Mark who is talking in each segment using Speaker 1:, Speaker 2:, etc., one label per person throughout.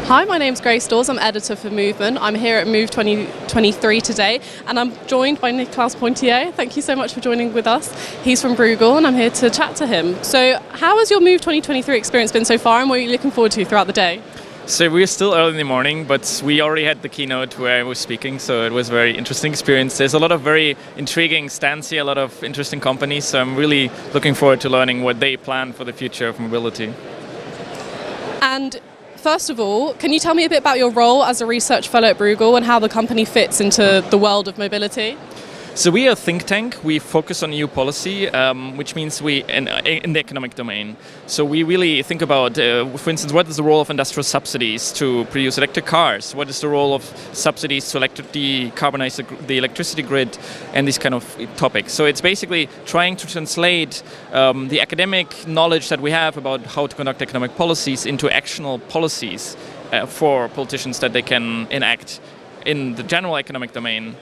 Speaker 1: Hi, my name's Grace Dawes. I'm editor for Movement. I'm here at Move 2023 today, and I'm joined by Niclas Poitiers. Thank you so much for joining with us. He's from Bruegel, and I'm here to chat to him. So how has your Move 2023 experience been so far, and what are you looking forward to throughout the day?
Speaker 2: So we're still early in the morning, but we already had the keynote where I was speaking, so it was a very interesting experience. There's a lot of very intriguing stands here, a lot of interesting companies, so I'm really looking forward to learning what they plan for the future of mobility.
Speaker 1: And first of all, can you tell me a bit about your role as a research fellow at Bruegel and how the company fits into the world of mobility?
Speaker 2: So we are a think tank. We focus on EU policy, which means we in the economic domain. So we really think about, for instance, what is the role of industrial subsidies to produce electric cars? What is the role of subsidies to decarbonize the electricity grid, and these kind of topics. So it's basically trying to translate the academic knowledge that we have about how to conduct economic policies into actional policies for politicians that they can enact in the general economic domain.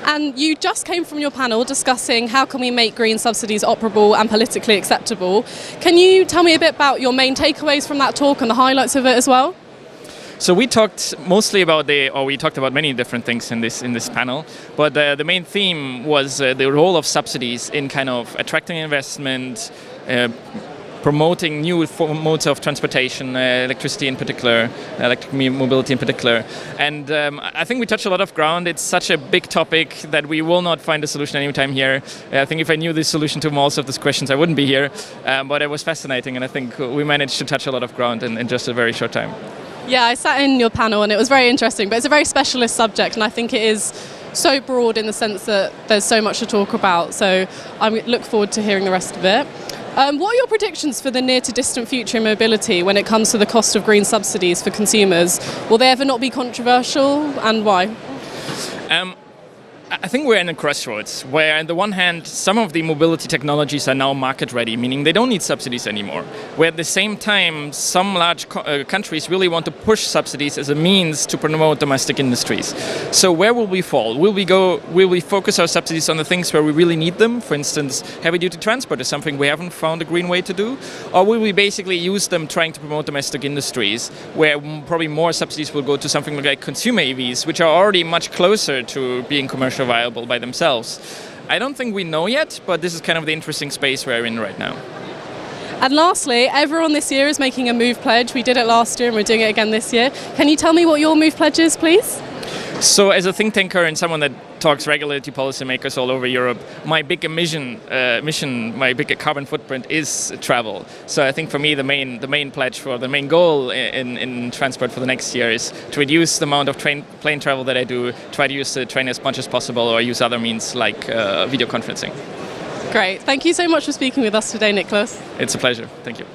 Speaker 1: And you just came from your panel discussing how can we make green subsidies operable and politically acceptable. Can you tell me a bit about your main takeaways from that talk and the highlights of it as well?
Speaker 2: So we talked mostly about we talked about many different things in this panel, but the main theme was the role of subsidies in kind of attracting investment, promoting new modes of transportation, electricity in particular, electric mobility in particular. And I think we touched a lot of ground. It's such a big topic that we will not find a solution anytime here. I think if I knew the solution to most of these questions, I wouldn't be here. But it was fascinating, and I think we managed to touch a lot of ground in just a very short time.
Speaker 1: Yeah, I sat in your panel and it was very interesting, but it's a very specialist subject, and I think it is so broad in the sense that there's so much to talk about. So I look forward to hearing the rest of it. What are your predictions for the near to distant future in mobility when it comes to the cost of green subsidies for consumers? Will they ever not be controversial, and why?
Speaker 2: I think we're in a crossroads where, on the one hand, some of the mobility technologies are now market ready, meaning they don't need subsidies anymore. Where at the same time, some large countries really want to push subsidies as a means to promote domestic industries. So where will we fall? Will we focus our subsidies on the things where we really need them? For instance, heavy-duty transport is something we haven't found a green way to do. Or will we basically use them trying to promote domestic industries, where probably more subsidies will go to something like consumer EVs, which are already much closer to being commercially viable by themselves? I don't think we know yet, but this is kind of the interesting space we're in right now.
Speaker 1: And lastly, everyone this year is making a Move pledge. We did it last year and we're doing it again this year. Can you tell me what your Move pledge is, please?
Speaker 2: So as a think tanker and someone that talks regularly to policymakers all over Europe, my big my big carbon footprint is travel. So I think for me the main pledge for the main goal in transport for the next year is to reduce the amount of plane travel that I do, try to use the train as much as possible, or use other means like video conferencing.
Speaker 1: Great. Thank you so much for speaking with us today, Niclas.
Speaker 2: It's a pleasure. Thank you.